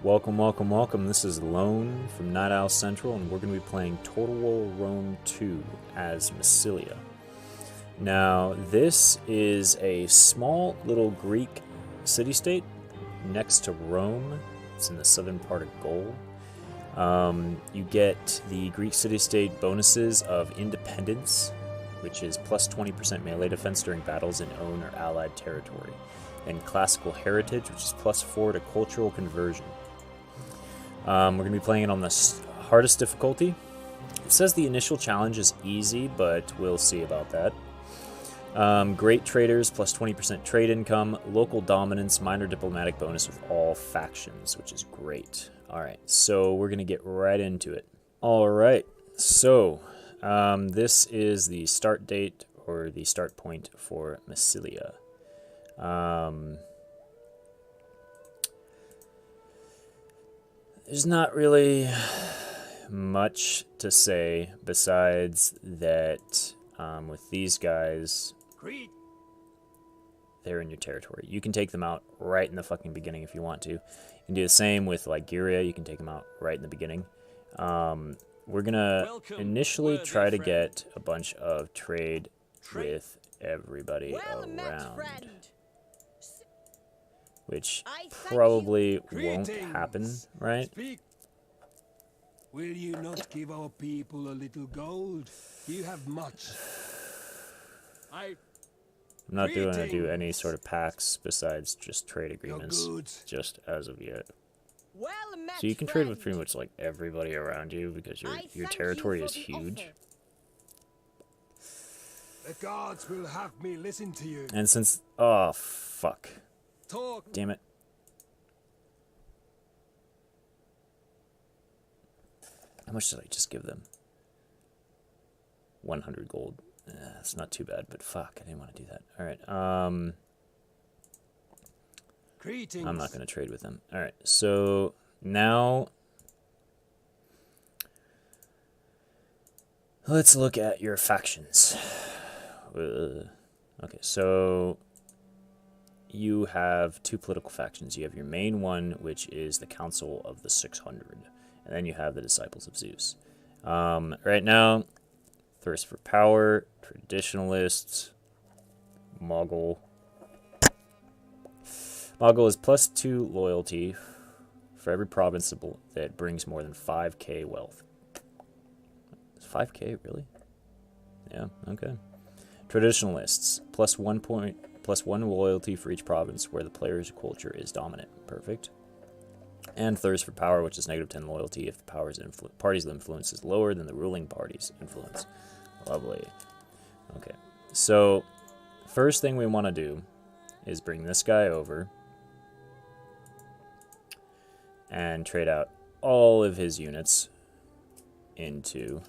Welcome, welcome, welcome. This is Lone from Night Owl Central, and we're going to be playing TotalWar Rome 2 as Massilia. Now, this is a small little Greek city-state next to Rome. It's in the southern part of Gaul. You get the Greek city-state bonuses of independence, which is plus 20% melee defense during battles in own or allied territory, and classical heritage, which is plus 4 to cultural conversion. We're going to be playing it on the hardest difficulty. It says the initial challenge is easy, but we'll see about that. Great traders, plus 20% trade income, local dominance, minor diplomatic bonus with all factions, which is great. Alright, so we're going to get right into it. Alright, so this is the start date, or the start point for Massilia. There's not really much to say besides that with these guys, they're in your territory. You can take them out right in the fucking beginning if you want to. You can do the same with like Gyria. You can take them out right in the beginning. We're gonna initially try to get a bunch of trade with everybody around, which probably won't happen, right? Will you not give our people a little gold? You have much. I'm not going to do any sort of pacts besides just trade agreements, just as of yet. So you can trade with pretty much like everybody around you because your territory is huge. The gods will have me listen to you. And since oh fuck. Talk. Damn it. How much did I just give them? 100 gold. That's not too bad, but fuck, I didn't want to do that. Alright, Greetings. I'm not going to trade with them. Alright, so now let's look at your factions. Okay, so you have two political factions. You have your main one, which is the Council of the 600, and then you have the Disciples of Zeus. Right now, thirst for power, traditionalists, Mogul. Mogul is plus 2 loyalty for every province that brings more than 5k wealth. Is 5k really? Yeah, okay. Traditionalists, plus 1 loyalty for each province where the player's culture is dominant. Perfect. And thirst for power, which is negative 10 loyalty if the party's influence is lower than the ruling party's influence. Lovely. Okay, so first thing we want to do is bring this guy over and trade out all of his units into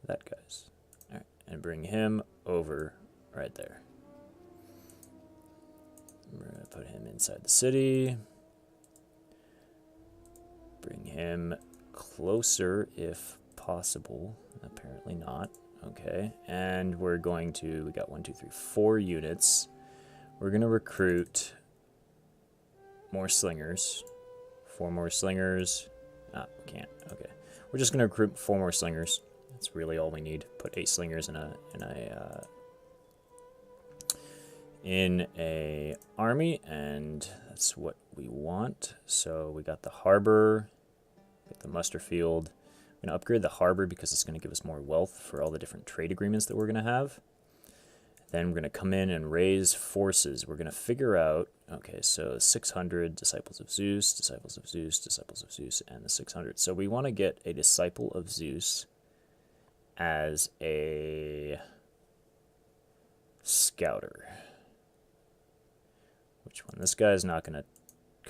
that guy's. All right, and bring him over right there. We're going to put him inside the city. Bring him closer if possible. Apparently not. Okay. And we're going to, we got 1, 2, 3, 4 units. We're going to recruit more slingers. 4 more slingers. Ah, we can't. Okay. We're just going to recruit 4 more slingers. That's really all we need. Put 8 slingers in a army, and that's what we want. So we got the harbor, got the muster field. I'm going to upgrade the harbor because it's going to give us more wealth for all the different trade agreements that we're going to have. Then we're going to come in and raise forces. We're going to figure out, okay, so 600 Disciples of Zeus, Disciples of Zeus, Disciples of Zeus, and the 600. So we want to get a Disciple of Zeus as a scouter. Which one? This guy is not going to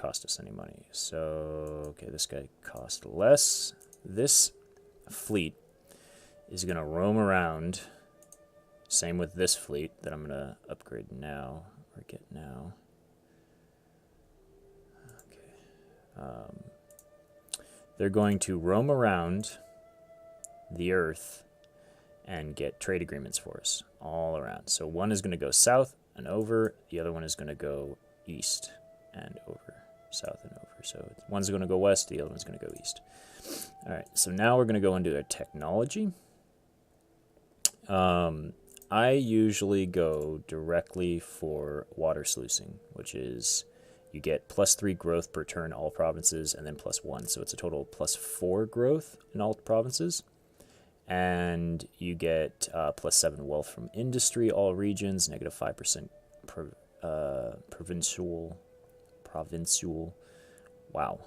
cost us any money. So, okay, this guy cost less. This fleet is going to roam around. Same with this fleet that I'm going to upgrade now, or get now. Okay. They're going to roam around the Earth and get trade agreements for us all around. So one is going to go south and over. The other one is going to go east and over. south and over. So one's going to go west, the other one's going to go east. All right, so now we're going to go into a technology. I usually go directly for water sluicing, which is you get +3 growth per turn all provinces, and then +1. So it's a total of +4 growth in all provinces. And you get +7 wealth from industry, all regions, -5% provincial. Wow,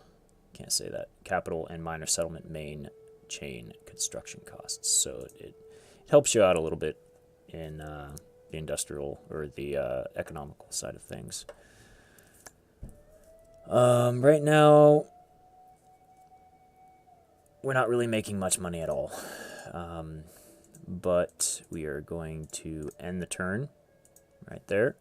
can't say that. Capital and minor settlement main chain construction costs. So it helps you out a little bit in the industrial or the economical side of things. Right now, we're not really making much money at all. But we are going to end the turn right there.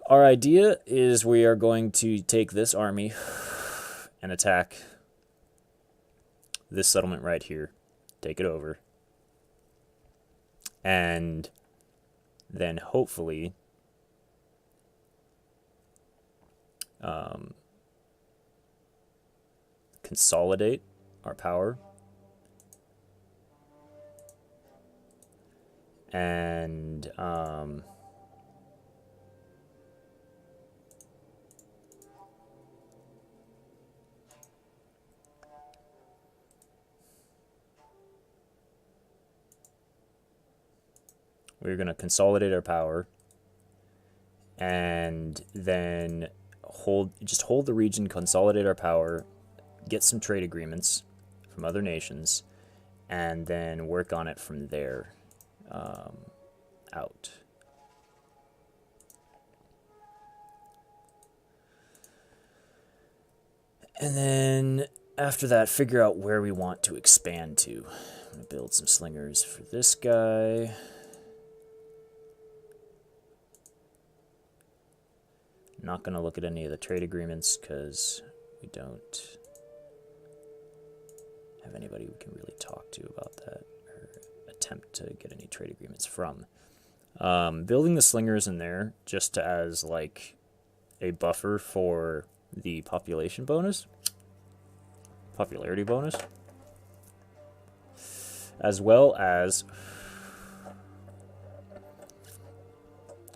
Our idea is we are going to take this army and attack this settlement right here, take it over, and then hopefully consolidate our power and we're going to consolidate our power and then hold the region, consolidate our power, get some trade agreements from other nations, and then work on it from there out. And then after that, figure out where we want to expand to. I'm going to build some slingers for this guy. Not going to look at any of the trade agreements because we don't have anybody we can really talk to about that or attempt to get any trade agreements from. Building the slingers in there just as like a buffer for the popularity bonus, as well as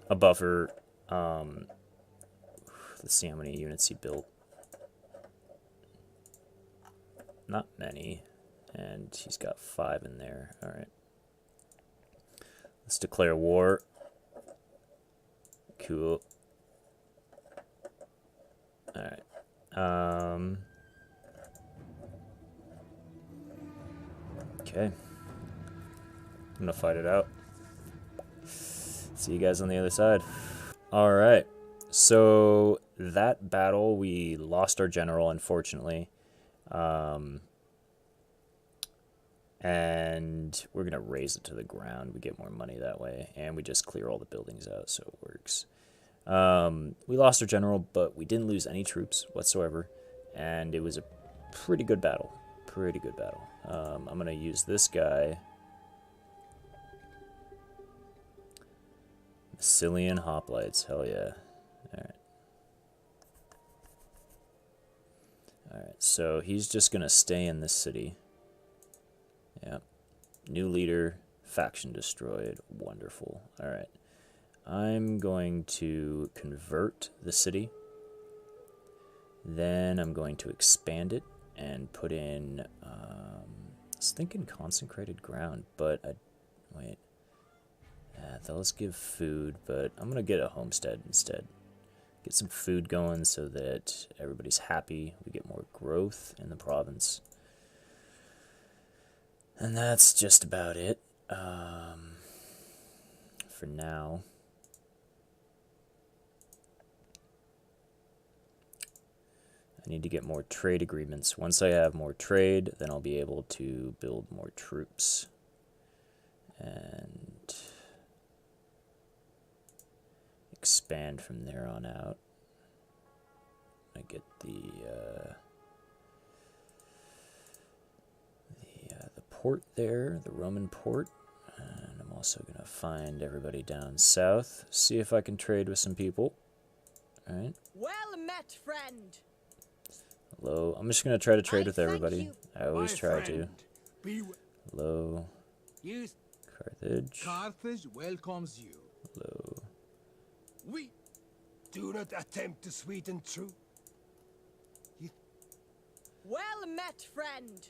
a buffer. Let's see how many units he built. Not many, and he's got 5 in there. All right, let's declare war. Cool. All right. Okay. I'm gonna fight it out. See you guys on the other side. All right. So that battle, we lost our general, unfortunately. And we're going to raise it to the ground. We get more money that way. And we just clear all the buildings out, so it works. We lost our general, but we didn't lose any troops whatsoever. And it was a pretty good battle. I'm going to use this guy. Massilian hoplites. Hell yeah. Alright, so he's just going to stay in this city. Yep. New leader, faction destroyed. Wonderful. Alright. I'm going to convert the city. Then I'm going to expand it and put in, I was thinking consecrated ground, but wait. Those give food, but I'm going to get a homestead instead. Get some food going so that everybody's happy. We get more growth in the province. And that's just about it for now. I need to get more trade agreements. Once I have more trade, then I'll be able to build more troops. And expand from there on out. I get the port there, the Roman port, and I'm also gonna find everybody down south, see if I can trade with some people. Alright. Well met, friend. Hello. I'm just gonna try to trade I with thank everybody. you. I always My try friend, be Hello. yes, Carthage. Carthage welcomes you. Hello. we do not attempt to sweeten truth. Well met, friend.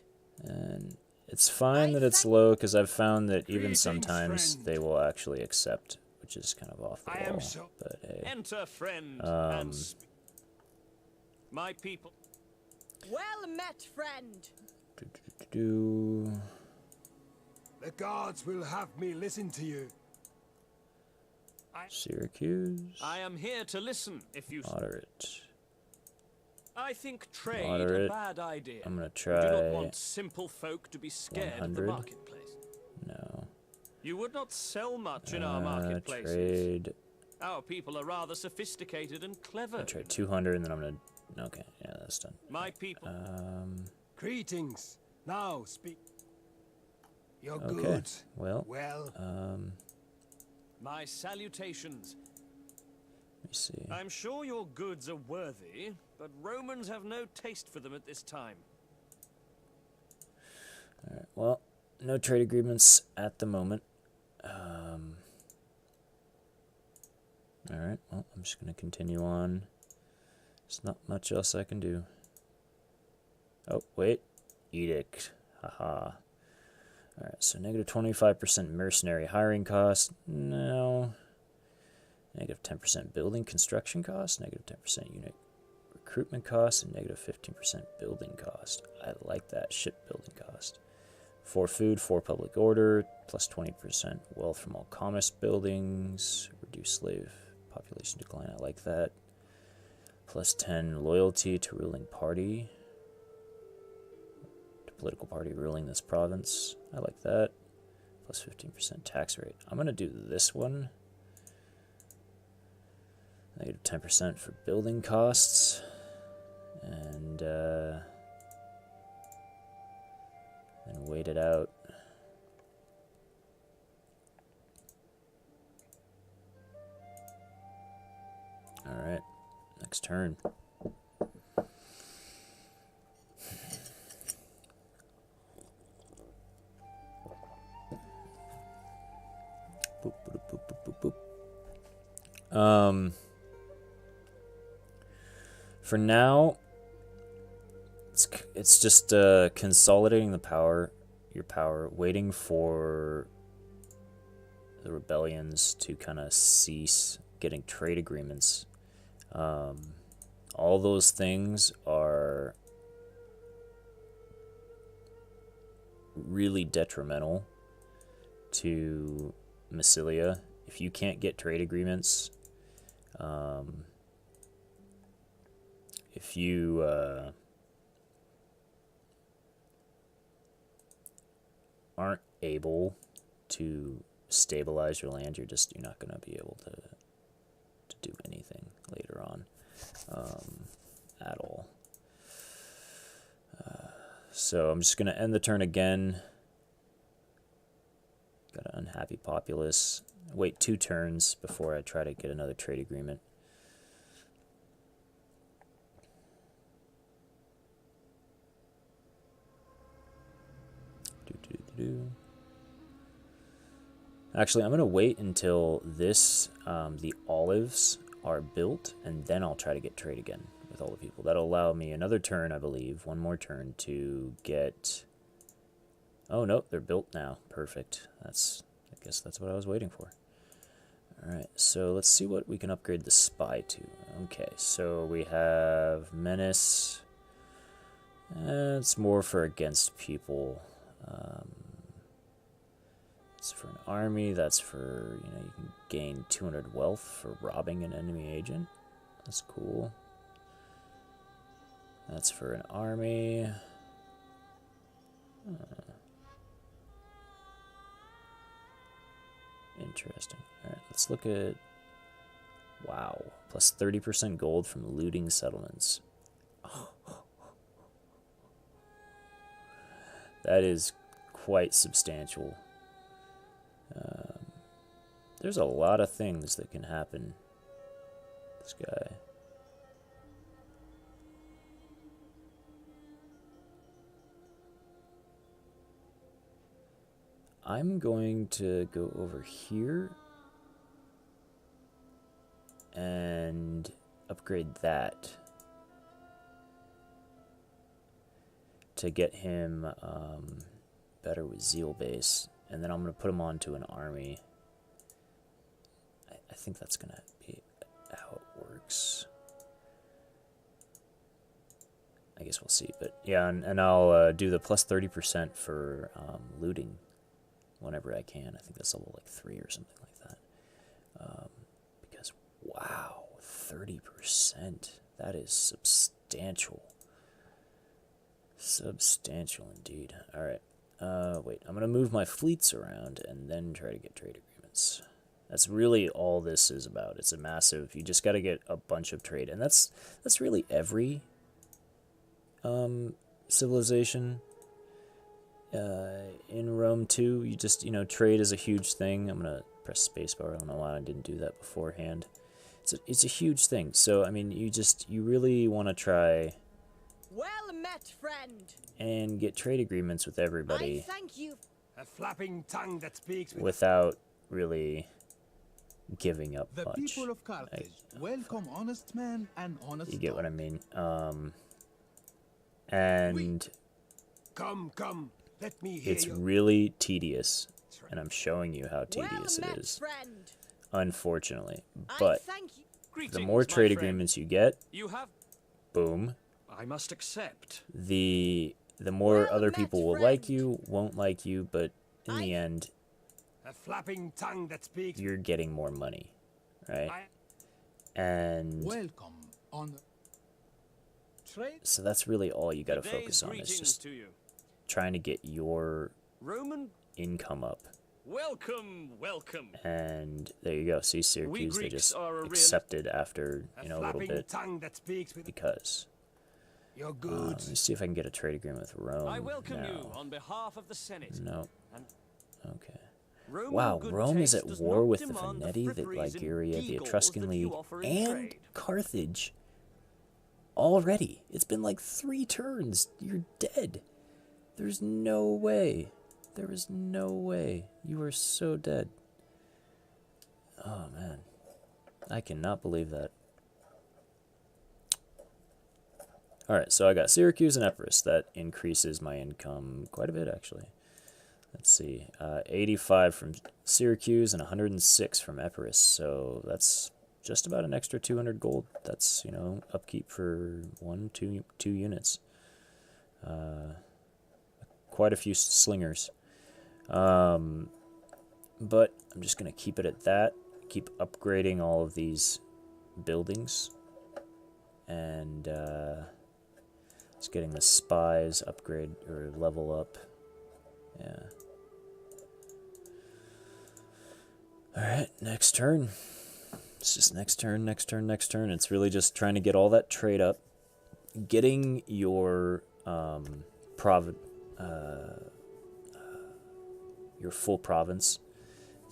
And it's fine I that it's thank- low, because I've found that even Greetings, sometimes friend. they will actually accept, which is kind of off the I am wall. so- But hey. Enter, friend, Um, and my people. Well met, friend. Do. The gods will have me listen to you. Syracuse. I am here to listen. If you, Moderate. I think trade Moderate. a bad idea. I'm gonna We do not try. want simple folk to be scared of the 100. marketplace. No. You would not sell much in our marketplaces. Trade. Our people are rather sophisticated and clever. I try 200, and then I'm gonna. Okay, yeah, that's done. My people. Greetings. Now speak. Your Okay. goods. Well. Well, My salutations. Let me see. I'm sure your goods are worthy, but Romans have no taste for them at this time. Alright, well, no trade agreements at the moment. Alright, well, I'm just going to continue on. There's not much else I can do. Oh, wait. Edict. Haha. Alright, so negative 25% mercenary hiring cost. No. Negative 10% building construction cost. Negative 10% unit recruitment cost. And negative 15% building cost. I like that. Shipbuilding cost. 4 food, 4 public order, plus 20% wealth from all commerce buildings. Reduce slave population decline. I like that. Plus 10 loyalty to ruling party. Political party ruling this province. I like that. Plus 15% tax rate. I'm going to do this one. Negative 10% for building costs. And then wait it out. Alright. Next turn. Boop, boop, boop, boop, boop, boop. For now, it's just consolidating your power, waiting for the rebellions to kind of cease, getting trade agreements. All those things are really detrimental to Massilia. If you can't get trade agreements, if you aren't able to stabilize your land, you're not going to be able to do anything later on at all. So I'm just going to end the turn again. Got an unhappy populace. Wait 2 turns before I try to get another trade agreement. Actually, I'm going to wait until this, the olives are built, and then I'll try to get trade again with all the people. That'll allow me another turn, I believe, one more turn to get... Oh, no, they're built now. Perfect. I guess that's what I was waiting for. Alright, so let's see what we can upgrade the spy to. Okay, so we have menace. It's more for against people. It's for an army. That's for, you can gain 200 wealth for robbing an enemy agent. That's cool. That's for an army. Interesting. Alright, let's look at... Wow. Plus 30% gold from looting settlements. That is quite substantial. there's a lot of things that can happen. This guy. I'm going to go over here and upgrade that to get him better with Zeal base, and then I'm going to put him onto an army. I think that's going to be how it works. I guess we'll see, but yeah, and I'll do the plus 30% for looting whenever I can. I think that's level like 3 or something like that. Because, wow, 30%. That is substantial. Substantial indeed. Alright. Wait, I'm going to move my fleets around and then try to get trade agreements. That's really all this is about. It's a massive... You just got to get a bunch of trade. And that's really every civilization. In Rome 2, you just, trade is a huge thing. I'm going to press spacebar. I don't know why I didn't do that beforehand. It's a huge thing. So, I mean, you really want to try... Well met, friend. And get trade agreements with everybody. I thank you. A flapping tongue that speaks with without really giving up The much. people of Carthage welcome honest men and honest You get what I talk. mean? And Come, let me hear it's you. really tedious, and I'm showing you how Well tedious met, it is, friend. unfortunately. I But thank you. Greetings, the more my trade friend. agreements you get, You have... boom, I must accept. the more Well other met, people will friend. like you, won't like you, but in the I- end, A flapping tongue that speaks. you're getting more money, right? I- And Welcome on trade. so that's really all you got to Good day's focus on, is greetings just to you. trying to get your Roman, income up. welcome. And there you go. See, Syracuse, they Greeks just are a real- accepted after, A a little flapping bit, tongue that speaks with. because. You're Let good. me see if I can get a trade agreement with Rome I welcome now. you on behalf of the Senate. No. And Okay. Roman Wow, good Rome is taste at does war not with the demand Veneti, the fripperies and Liguria, the gewgaws Etruscan that you League, offer in and trade. Carthage. Already. It's been like 3 turns. You're dead. There's no way. There is no way. You are so dead. Oh, man. I cannot believe that. Alright, so I got Syracuse and Epirus. That increases my income quite a bit, actually. Let's see. 85 from Syracuse and 106 from Epirus. So that's just about an extra 200 gold. That's, upkeep for 2 units. Quite a few slingers. But I'm just going to keep it at that. Keep upgrading all of these buildings. And just getting the spies upgrade or level up. Yeah. Alright, next turn. It's just next turn, next turn, next turn. It's really just trying to get all that trade up. Getting your your full province.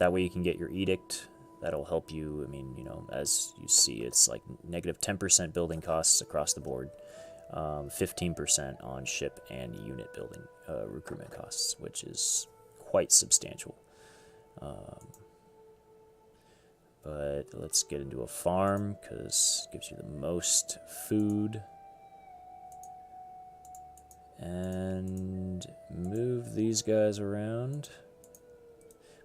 That way you can get your edict. That'll help you. I mean, as you see, it's like negative 10% building costs across the board. 15% on ship and unit building recruitment costs, which is quite substantial. But let's get into a farm, because it gives you the most food. And move these guys around.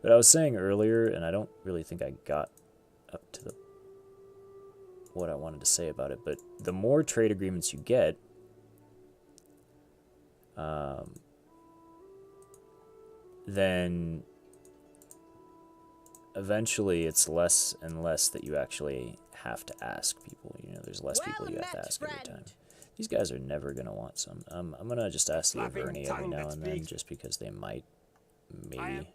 But I was saying earlier, and I don't really think I got up to what I wanted to say about it, but the more trade agreements you get, then eventually it's less and less that you actually have to ask people. There's less people you have to ask every time. These guys are never going to want some. I'm going to just ask the Averni every now and then, just because they might, maybe.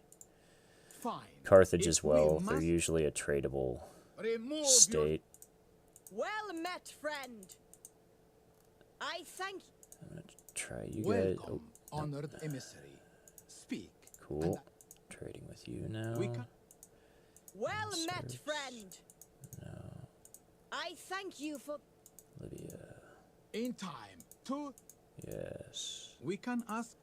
Fine. Carthage If as well. we They're must usually a tradable remove state. Well met, friend. I thank you. I'm going to try you your guys. welcome, Oh, honored emissary. Speak. cool. Trading with you now. We can Well met, Serbs. friend. No. I thank you for... Libya. In time. To Yes. we can ask.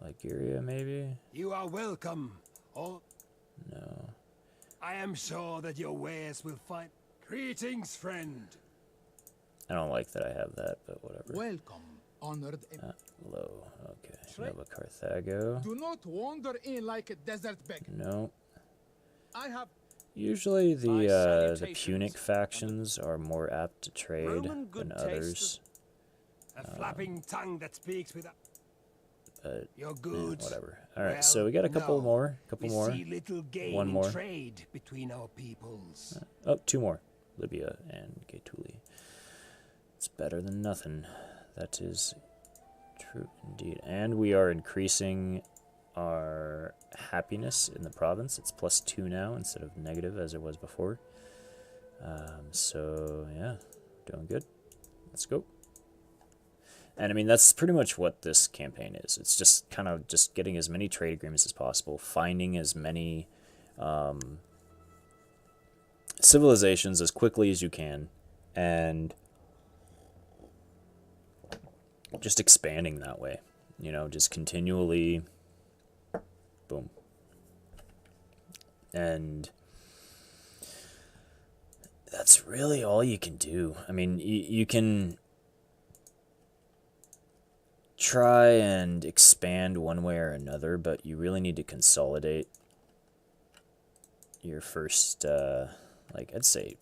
Liberia, maybe? You are welcome. Oh, No. I am sure that your wares will find... Greetings, friend. I don't like that I have that, but whatever. Welcome, honored. Low. Okay. Nova Carthago. Do not wander in like a desert beggar. No. I have. Usually My the salutations. Punic factions are more apt to trade Roman good than taste others. A flapping tongue that speaks with... But You're yeah, good. whatever. Alright, Well, so we got a couple no. more. We see little gain One in more. trade between our peoples. Oh, two more. Libya and Gaetuli. It's better than nothing. That is true indeed. And we are increasing our happiness in the province. It's +2 now instead of negative as it was before. So, yeah, doing good. Let's go. And I mean, that's pretty much what this campaign is. It's just kind of just getting as many trade agreements as possible, finding as many civilizations as quickly as you can, and just expanding that way. You know, just continually, boom. And that's really all you can do. I mean, you can try and expand one way or another, but you really need to consolidate your first, like, I'd say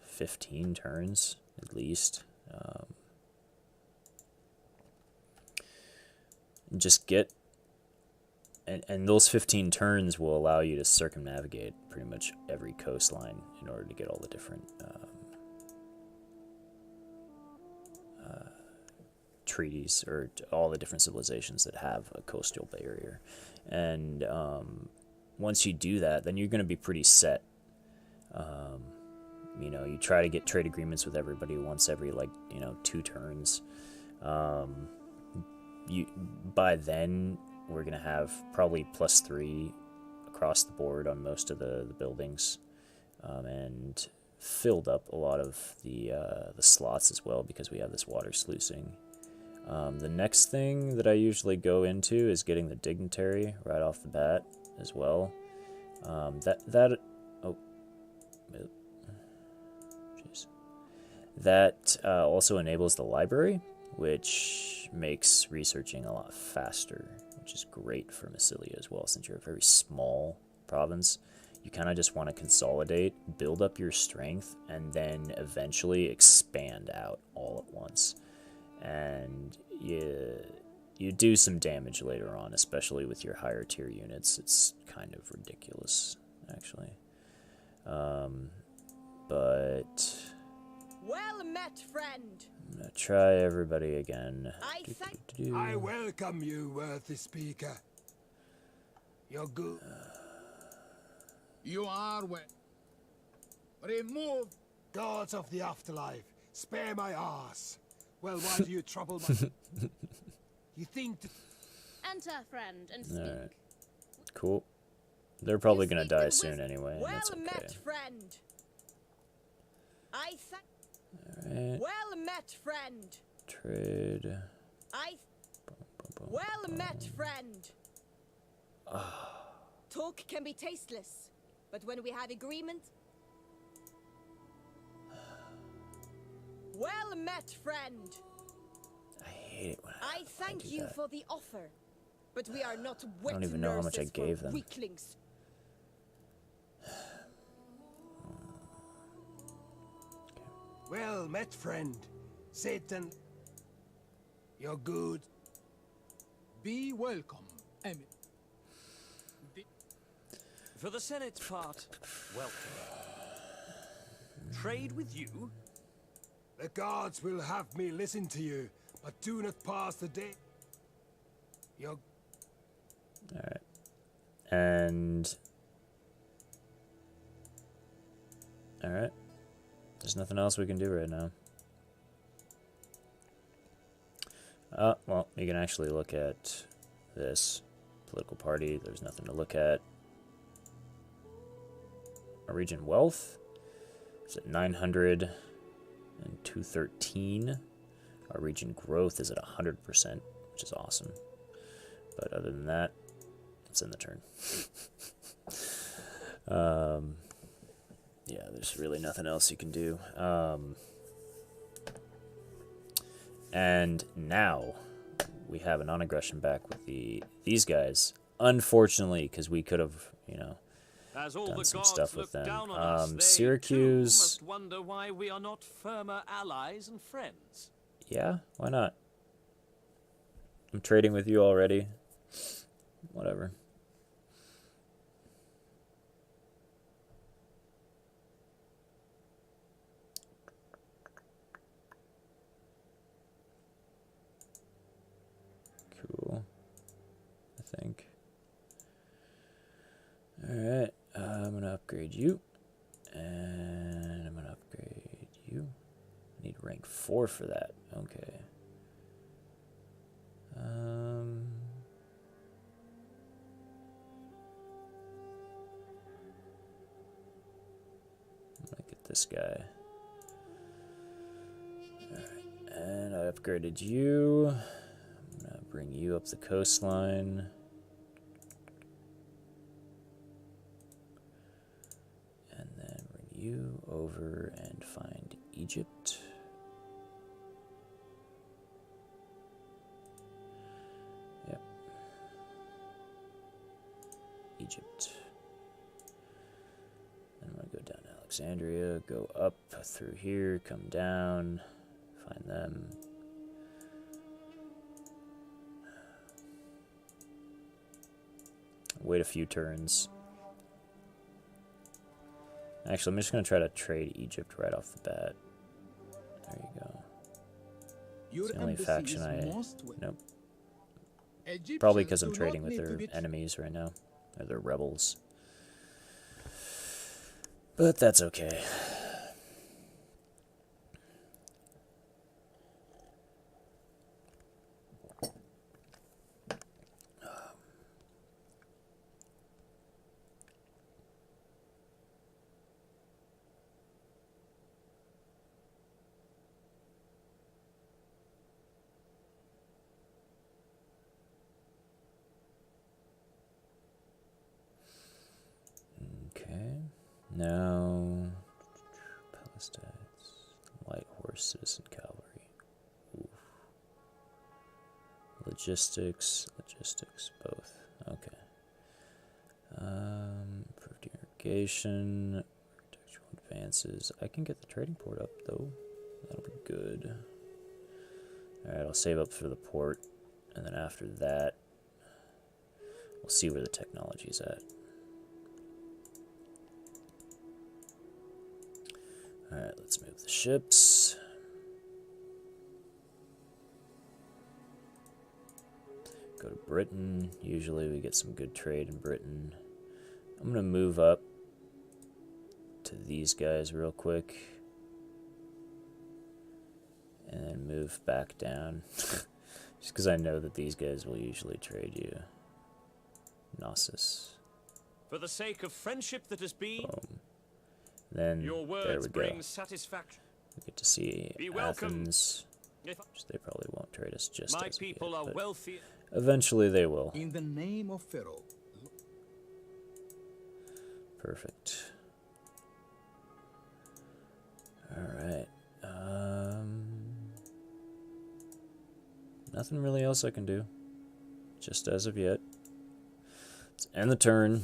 15 turns at least. Just get, and those 15 turns will allow you to circumnavigate pretty much every coastline in order to get all the different treaties, or all the different civilizations that have a coastal barrier. And once you do that, then you're going to be pretty set. You know, you try to get trade agreements with everybody once every, like, you know, 2 turns. By then, we're going to have probably +3 across the board on most of the buildings, and filled up a lot of the slots as well, because we have this water sluicing. The next thing that I usually go into is getting the dignitary right off the bat as well. That also enables the library, which makes researching a lot faster, which is great for Massilia as well, since you're a very small province. You kind of just want to consolidate, build up your strength, and then eventually expand out all at once. And you do some damage later on, especially with your higher tier units. It's kind of ridiculous, actually. But Well met, friend. I'm gonna try everybody again. I welcome you, worthy speaker. You're good. You are well. Remove. Gods of the afterlife, spare my ass. Well, why do you trouble my... You think that... Enter, friend, and speak. Alright. Cool. They're probably You gonna speak die with soon wisdom. anyway, and Well that's okay. met, friend. I thank... Alright. Well met, friend. Trade. I... Well met, friend. Talk can be tasteless, but when we have agreement... Well met, friend. I hate it when I I thank do you that. for the offer, but we are not wet don't even know how much I nurses for gave them. weaklings. Well met, friend. Satan... You're good. Be welcome, Emil. For the Senate's part, welcome. Trade with you? The gods will have me listen to you, but do not pass the day. You're... Alright. And... Alright. There's nothing else we can do right now. Well, you can actually look at this political party. There's nothing to look at. Our region wealth is at 900 and 213. Our region growth is at 100%, which is awesome. But other than that, it's in the turn. Yeah, there's really nothing else you can do. And now we have a non-aggression back with these guys. Unfortunately, because we could have, you know, As all done the some gods stuff look with them. down on us, they Syracuse. too must wonder why we are not firmer allies and friends. Yeah, why not? I'm trading with you already. Whatever. Cool. I think. Alright, I'm going to upgrade you. And I'm going to upgrade you. I need rank 4 for that. Okay. I'm going to get this guy. Alright, and I upgraded you. I'm going to bring you up the coastline. And then bring you over and find Egypt. Yep. Egypt. And I'm going to go down to Alexandria, go up through here, come down, find them. Wait a few turns. Actually, I'm just going to try to trade Egypt right off the bat. There you go. It's the only faction Nope. Probably because I'm trading with their enemies right now. Or their rebels. But that's okay. Okay. Now, Palestites, light horse, citizen cavalry. Oof. Logistics, both. Okay. Improved irrigation, architectural advances. I can get the trading port up though. That'll be good. Alright, I'll save up for the port, and then after that, we'll see where the technology's at. Alright, let's move the ships. Go to Britain. Usually we get some good trade in Britain. I'm going to move up to these guys real quick. And then move back down. Just because I know that these guys will usually trade you. Gnosis. For the sake of friendship that has been, Boom. Then your words there we go. bring satisfaction. We get to see Be welcome. Athens, which they probably won't trade us just My as of people yet, are but wealthy. eventually they will. In the name of Pharaoh. Perfect. Alright. Nothing really else I can do. Just as of yet. Let's end the turn.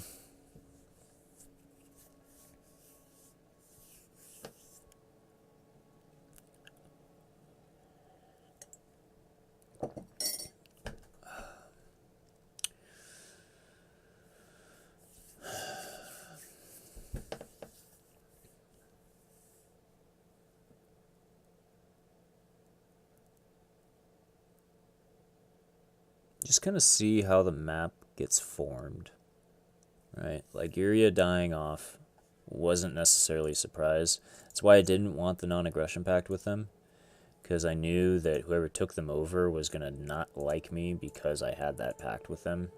Just kind of see how the map gets formed, right? Liguria dying off wasn't necessarily a surprise. That's why I didn't want the non-aggression pact with them, because I knew that whoever took them over was going to not like me because I had that pact with them.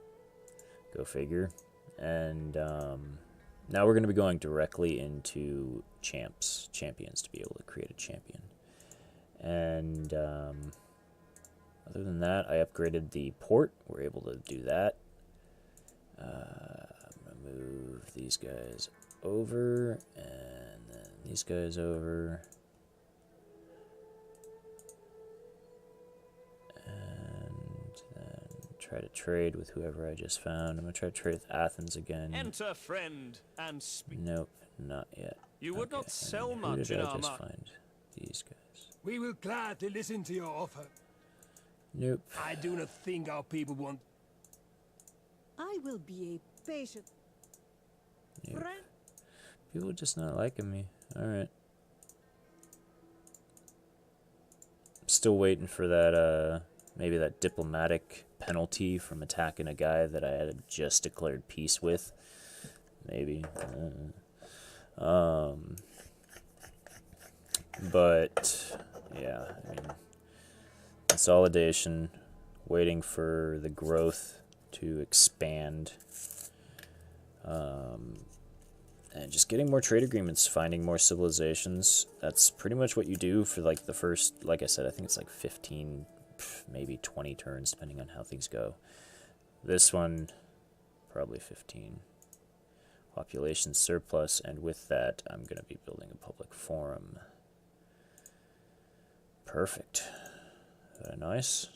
Go figure. And Now we're going to be going directly into champions to be able to create a champion. And other than that, I upgraded the port. We're able to do that. I'm going to move these guys over, and then these guys over. And then try to trade with whoever I just found. I'm going to try to trade with Athens again. Enter, friend, and speak. Nope, not yet. You would not sell and much who in did I our just market. find? These guys. We will gladly listen to your offer. Nope. I do not think our people want... I will be a patient Nope. friend. People are just not liking me. Alright. Still waiting for that, maybe that diplomatic penalty from attacking a guy that I had just declared peace with. Maybe. But, yeah, I mean, consolidation, waiting for the growth to expand, and just getting more trade agreements, finding more civilizations. That's pretty much what you do for, like, the first, like I said, I think it's like 15, maybe 20 turns, depending on how things go. This one, probably 15. Population surplus, and with that, I'm going to be building a public forum. Perfect. Very nice.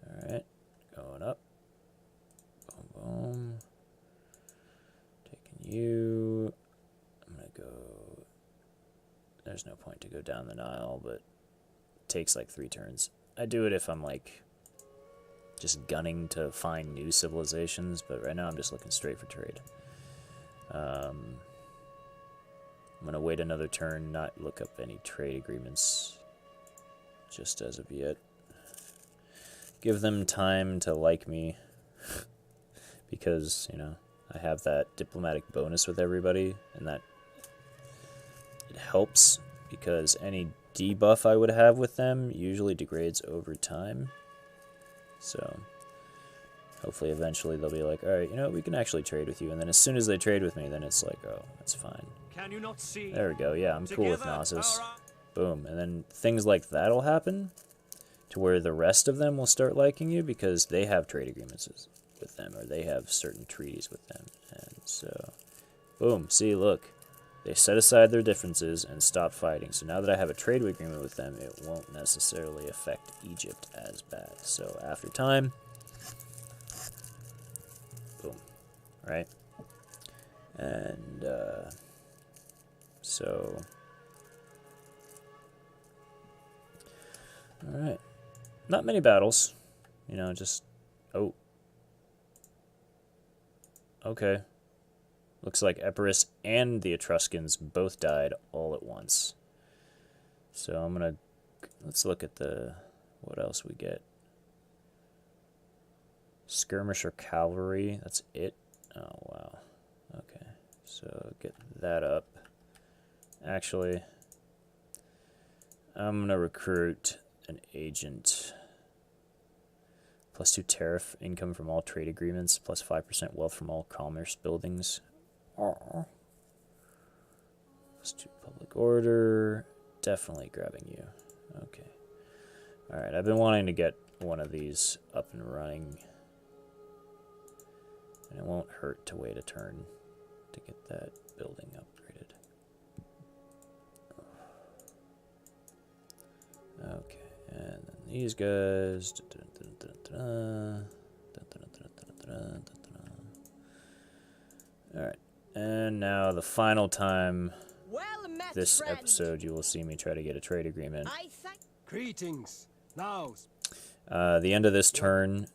Alright, going up. Boom, boom. Taking you. I'm going to go... There's no point to go down the Nile, but it takes like 3 turns. I do it if I'm like just gunning to find new civilizations, but right now I'm just looking straight for trade. I'm going to wait another turn, not look up any trade agreements just as of yet. Give them time to like me because, you know, I have that diplomatic bonus with everybody, and that it helps because any debuff I would have with them usually degrades over time. So hopefully eventually they'll be like, alright, you know, we can actually trade with you. And then as soon as they trade with me, then it's like, oh, that's fine. Can you not see? There we go. Yeah, I'm cool with Together, Knossos. our- Boom. And then things like that'll happen to where the rest of them will start liking you because they have trade agreements with them, or they have certain treaties with them. And so, boom. See, look. They set aside their differences and stopped fighting. So now that I have a trade agreement with them, it won't necessarily affect Egypt as bad. So after time, boom, right? And so, all right, not many battles, you know, just, oh, okay. Looks like Epirus and the Etruscans both died all at once. So I'm gonna, let's look at the, what else we get. Skirmisher cavalry, that's it. Oh, wow. Okay, so get that up. Actually, I'm gonna recruit an agent. +2 tariff income from all trade agreements, +5% wealth from all commerce buildings. +2 public order. Definitely grabbing you. Okay. Alright, I've been wanting to get one of these up and running. And it won't hurt to wait a turn to get that building upgraded. Okay, and then these guys. Alright, and now the final time Well met, this friend. episode you will see me try to get a trade agreement. I thank Greetings. Now, The end of this turn,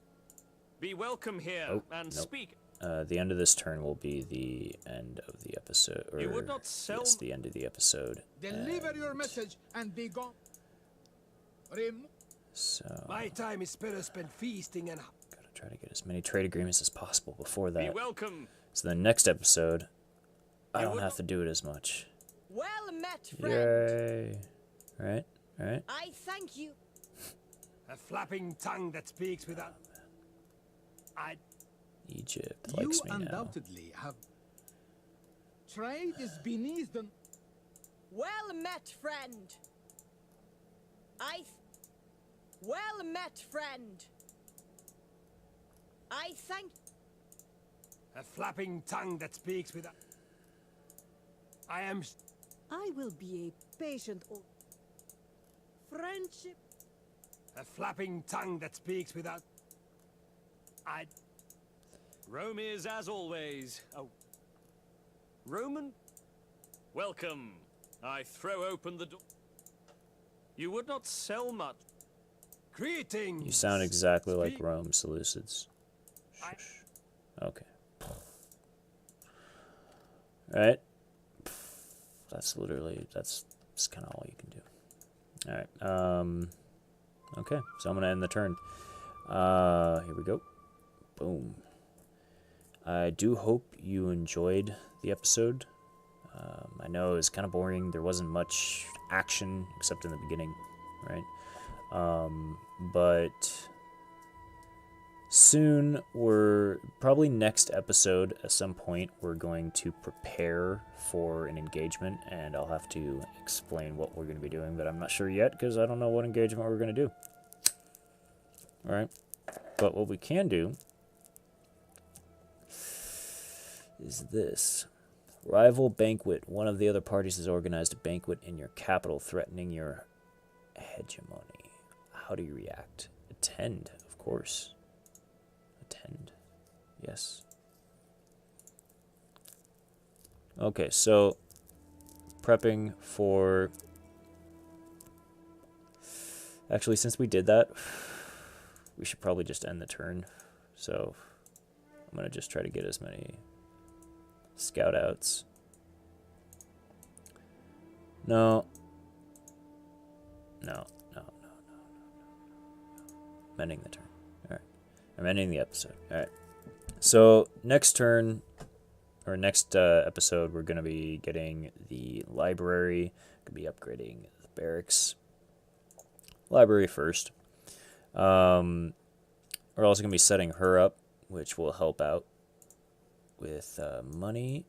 Be welcome here Oh, and nope. speak. the end of this turn will be the end of the episode, or You would not sell- yes, the end of the episode. Deliver your message and be gone. So my time is better spent feasting and... gotta try to get as many trade agreements as possible before Be that. welcome. So the next episode, I You don't would have not- to do it as much. well met, friend. Yay! Right, right. I thank you. A flapping tongue that speaks without... Egypt You likes me now. undoubtedly have trade is beneath the... Well met, friend. Well met, friend. I thank... A flapping tongue that speaks without... I will be a patient... Friendship... A flapping tongue that speaks without... Rome is, as always, Roman? Welcome. I throw open the door. You would not sell much. Greetings! You sound exactly like Rome, Seleucids. Shush. Okay. Alright. That's kind of all you can do. Alright. Okay, so I'm going to end the turn. Here we go. Boom. I do hope you enjoyed the episode. I know it was kind of boring. There wasn't much action except in the beginning, right? But soon, probably next episode at some point, we're going to prepare for an engagement, and I'll have to explain what we're going to be doing, but I'm not sure yet because I don't know what engagement we're going to do. All right, but what we can do is this. Rival banquet. One of the other parties has organized a banquet in your capital, threatening your hegemony. How do you react? Attend, of course. Attend. Yes. Okay, so prepping for... Actually, since we did that, we should probably just end the turn. So I'm going to just try to get as many scout outs. No. I'm ending the turn. Alright. I'm ending the episode. Alright. So next turn, or next episode, we're going to be getting the library. Going to be upgrading the barracks. Library first. We're also going to be setting her up, which will help out with money,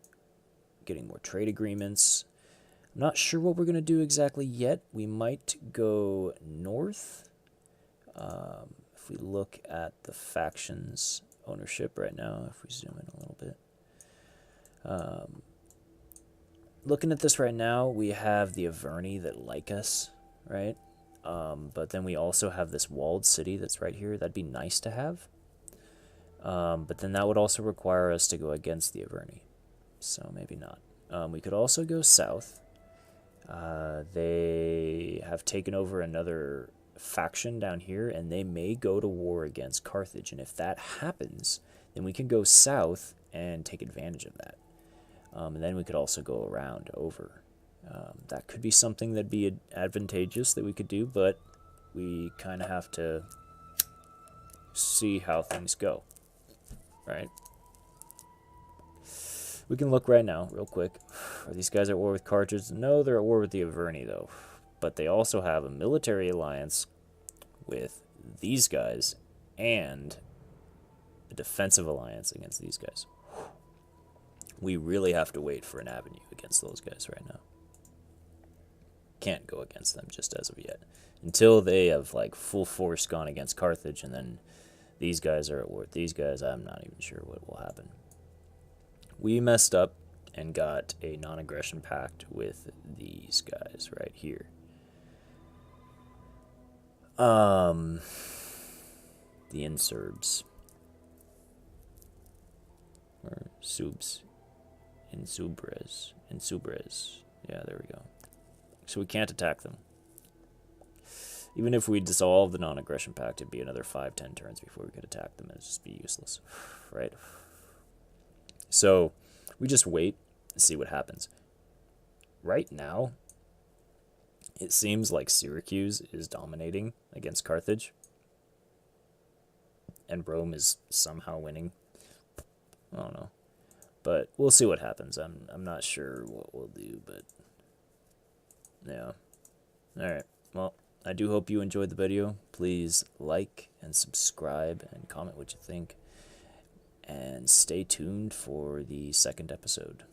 getting more trade agreements. I'm not sure what we're going to do exactly yet. We might go north. If we look at the factions ownership right now, if we zoom in a little bit. Looking at this right now, we have the Averni that like us, right? But then we also have this walled city that's right here. That'd be nice to have. But then that would also require us to go against the Averni. So maybe not. We could also go south. They have taken over another faction down here, and they may go to war against Carthage. And if that happens, then we can go south and take advantage of that. And then we could also go around over. That could be something that'd be advantageous that we could do, but we kind of have to see how things go. Right? We can look right now, real quick. Are these guys at war with Carthage? No, they're at war with the Averni, though. But they also have a military alliance with these guys and a defensive alliance against these guys. We really have to wait for an avenue against those guys right now. Can't go against them just as of yet. Until they have, like, full force gone against Carthage, and then these guys are at war with these guys, I'm not even sure what will happen. We messed up and got a non-aggression pact with these guys right here. The Insurbs. Or Subs. Insubres. Yeah, there we go. So we can't attack them. Even if we dissolve the non-aggression pact, it'd be another 5-10 turns before we could attack them, and it'd just be useless. Right? So we just wait and see what happens. Right now, it seems like Syracuse is dominating against Carthage, and Rome is somehow winning. I don't know. But we'll see what happens. I'm not sure what we'll do, but yeah. Alright, well, I do hope you enjoyed the video. Please like and subscribe and comment what you think. And stay tuned for the second episode.